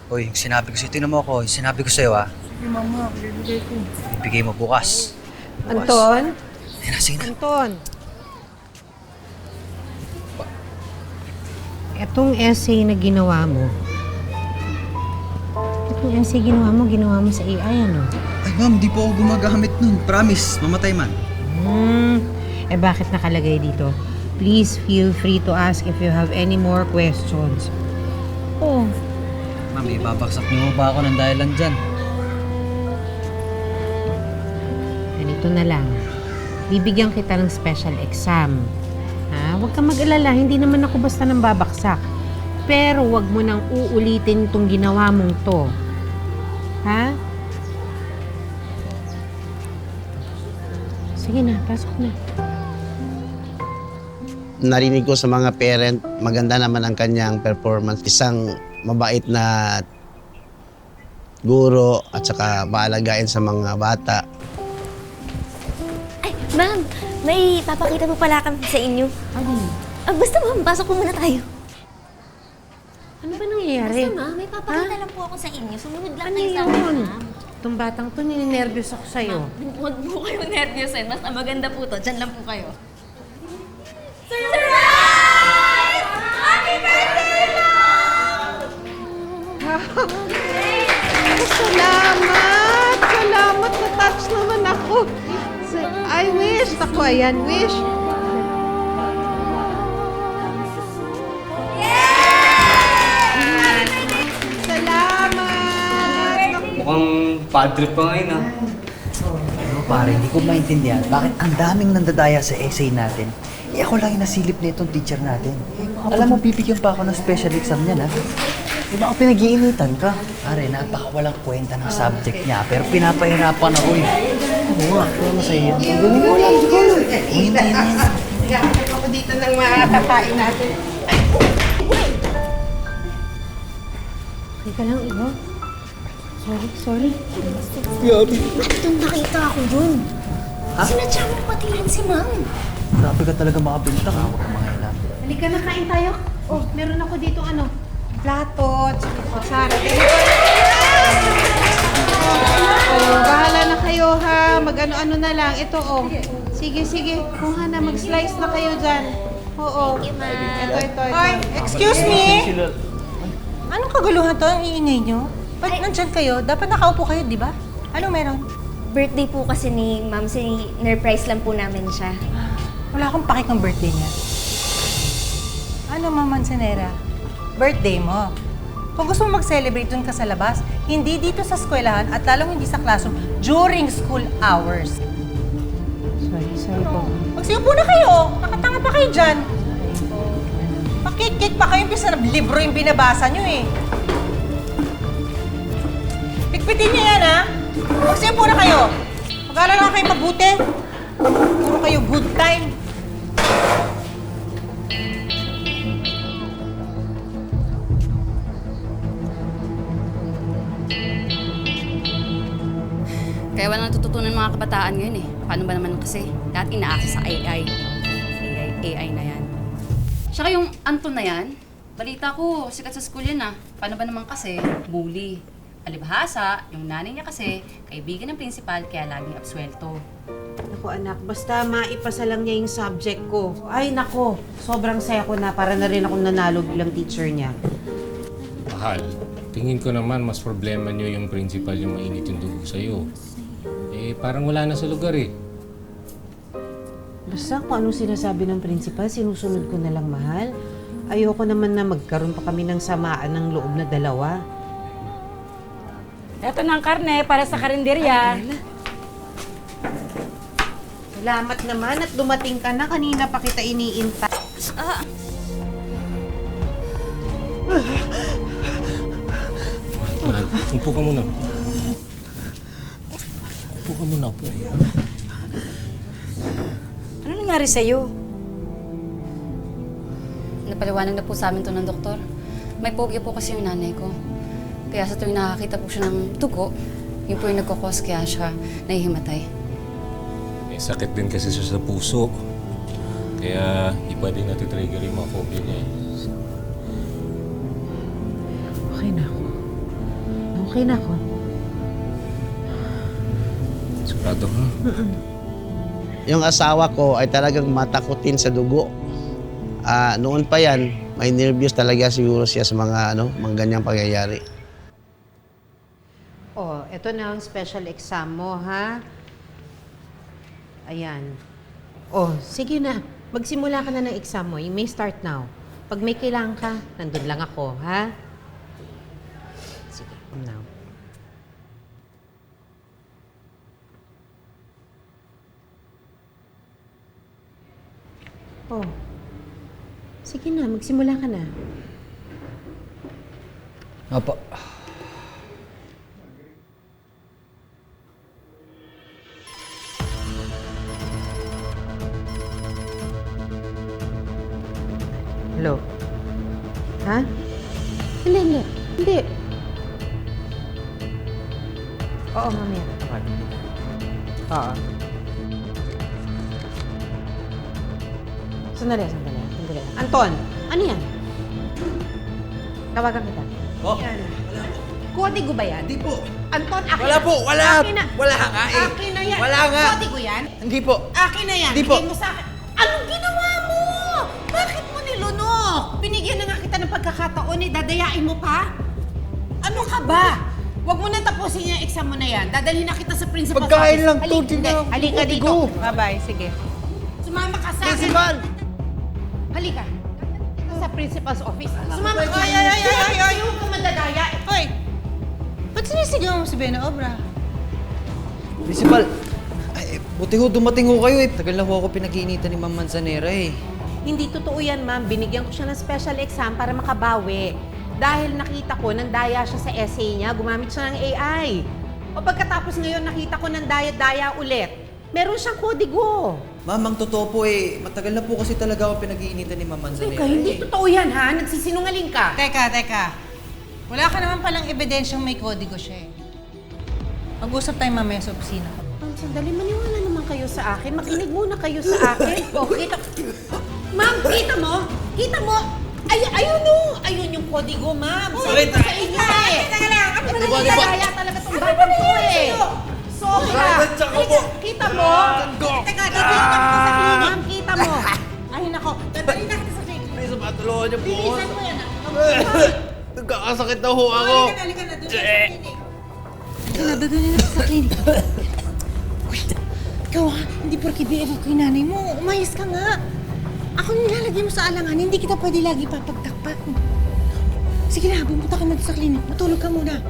Uy, yung sinabi ko sa'yo, tingnan mo ako, yung sinabi ko sa'yo Sige mama, bibigay ko. ibigay mo bukas. Anton? Sige na, sige na. Anton? Etong essay na ginawa mo, ginawa mo sa AI, ano? Ay ma'am, di po ako gumagamit nun. Promise, mamatay man. Bakit nakalagay dito? Please feel free to ask if you have any more questions. Oh, Ma'am, ibabaksak niyo ba ako ng dahilan dyan? ganito na lang. Bibigyan kita ng special exam. Ha? Huwag kang mag-alala, hindi naman ako basta nang babaksak. Pero huwag mo nang uulitin itong ginawa mong to. Ha? Sige na, pasok na. Narinig ko sa mga parent, maganda naman ang kanyang performance. Isang mabait na guro at saka maalagain sa mga bata. Ay, ma'am, may papakita po pala kami sa inyo. Ano? Basta ma'am, pasok po muna tayo. Ano ba nangyayari? Basta ma'am, may papakita lang po ako sa inyo. Sumunod lang Ano kayo sa akin, yun? ma'am. Itong batang to, nininervyos ako sa'yo. Huwag po kayo nervyosin. Mas maganda po to. Diyan lang po kayo. Salamat! Salamat! Na-touch naman ako. I wish. Ako, ayan, wish. Salamat! Mukhang padre pa ngayon ah. Ano pare, hindi ko maintindihan. Bakit ang daming nandadaya sa essay natin? Ako lang yung nasilip na itong teacher natin. Alam mo, bibigyan pa ako ng special exam niyan, ha? Di ba ako pinag-iinitan ka? Pare, napakawalang kwenta ng subject niya, pero pinapahirapan ako eh. Oo nga, pero masaya yan. Ang galing ko lang, siguro. Hindi. Nagkakit ako dito ng mga kakain natin. Teka lang, Ibo. Sorry. Itong nakita ako dun. Ha? Sinadya mo patilan si ma'am. Grabe ka talaga makabintang, ha? Huwag kang mangailan. Halika na, kain tayo. Oh, meron ako dito plato, kutsara. Bahala na kayo ha. Mag-ano-ano na lang. Ito Sige. Kuha na, mag-slice na kayo dyan. Oo. Thank you, ma'am. Ito. Ay, excuse me! Anong kaguluhan to? Ang iingay nyo? Ba't nandyan kayo? Dapat nakaupo kayo, di ba? Anong meron? Birthday po kasi ni ma'am. Sinurprise lang po namin siya. Wala akong pakik ng birthday niya. Ano, Ma'am Manzanera? Birthday mo. Kung gusto mo mag-celebrate dun ka sa labas, hindi dito sa eskwelahan at lalong hindi sa classroom during school hours. Sorry po. Magsiupo na kayo! Nakatanga pa kayo dyan. Pakik-kik pa kayo imbis na libro yung binabasa nyo eh. Pikpitin niyo yan ha! Magsiupo na kayo! Mag-aaral lang kayo mabuti. Puro kayo good time. Kaya walang natututunan ng mga kabataan ngayon eh. Paano ba naman kasi? Lahat inaasa sa AI. AI na yan. Tsaka yung Anton na yan, balita ko, sikat sa school yan ah. Paano ba naman kasi? Bully. Alibhasa, yung nanay niya kasi, kaibigan ng principal, kaya laging absuelto. Naku anak, basta maipasa lang niya yung subject ko. Ay nako, sobrang saya ko na para na rin akong nanalo bilang teacher niya. Mahal, tingin ko naman mas problema nyo yung principal yung mainit yung dugo sa'yo. Eh, parang wala na sa lugar eh. Basta kung anong sinasabi ng principal, sinusunod ko na lang, mahal. Ayoko naman na magkaroon pa kami ng samaan ng loob na dalawa. Eto ng karne para sa karinderya. Salamat naman at dumating ka na. Kanina pa kita iniintay. Mahal, upo ka muna. Upo ka muna, upo. Ano nangyari sa'yo? Napaliwanag na po sa amin to ng doktor. May phobia po kasi yung nanay ko. Kaya sa tuwing nakakita po siya ng dugo, yun po yung nagkakos kaya siya nahihimatay. May sakit din kasi siya sa puso. Kaya di pwede natitrigger yung mga phobia niya eh. Okay na ako. Okay na ako. Sigurado ka? Yung asawa ko ay talagang matakutin sa dugo. Noon pa yan, may nervyos talaga siguro siya sa mga ganyang pangyayari. Oh, ito na ang special exam mo, ha? Ayan. Oh, sige na. Magsimula ka na ng exam mo. You may start now. Pag may kailangan ka, nandun lang ako, ha? Sige, now. Oh. Sige na, magsimula ka na. Opo. Hello? Ha? Hindi. Oo, mamaya. Oo. Sandali. Anton, ano yan? Tawagan kita. Oh, Kodigo ba yan? hindi po. Anton, akin Wala na. po, wala. Akin na. Wala nga eh. Akin na yan. Wala nga. Kodigo yan? Hindi po. Akin na yan. Hindi po. Bigay mo sa akin. Anong ginawa mo? Bakit mo nilunok? Binigyan na nga kita ng pagkakataon eh. Dadayain mo pa? Ano ka ba? Huwag mo na tapusin yung exam mo na yan. Dadalhin na kita sa principal's Pagkain office. lang to, Halika, hindi na halika dito. kodigo. Bye-bye, sige. Sumama ka sa akin. Principal! Halika. Sa principal's office. Sumama ka. Ay! Huwag ka madadaya. Hoy! Ba't sinisigaw mo si Beno Obra? Principal, ay, buti ho dumating ho kayo eh. Tagal na ho ako pinag-iinitan ni Ma'am Manzanera eh. Hindi totoo yan, ma'am. Binigyan ko siya ng special exam para makabawi. Dahil nakita ko nang daya siya sa essay niya, gumamit siya ng AI. O pagkatapos ngayon nakita ko nang daya-daya ulit, meron siyang kodigo. Ma'am, ang totoo po eh, matagal na po kasi talaga ako pinag-iinitan ni Ma'am Manzanera Teka, hindi eh. totoo yan, ha? Nagsisinungaling ka. Teka. Wala ka naman palang ebidensyang may kodigo siya eh. Mag-usap tayo mamaya sa opisina ko. Ma'am, sandali, maniwala naman kayo sa akin. Makinig muna kayo sa akin. O, kita... Ma'am, kita mo? Kita mo? Ayun yung kodigo, ma'am. Sabi ko sa inyo eh. Teka lang! Ano ba Nangyayaya talaga itong batang to eh. Sobra. Kita mo? Teka, Dito ka sa clinic. Ma'am, kita mo. Ay, nako. Dadali na kita sa clinic. Please, matulungan niyo po. Bilisan mo yan. Nagkakasakit na ho ako. Halika na. Doon sa clinic. Dadali na kita sa clinic. Ikaw ha, hindi porke BF ko yung nanay mo. Umayos ka nga. Ako nilalagay mo sa alangan, hindi kita pwede lagi papagtakpan. Sige na, bumunta ka na sa clinic. Matulog ka muna.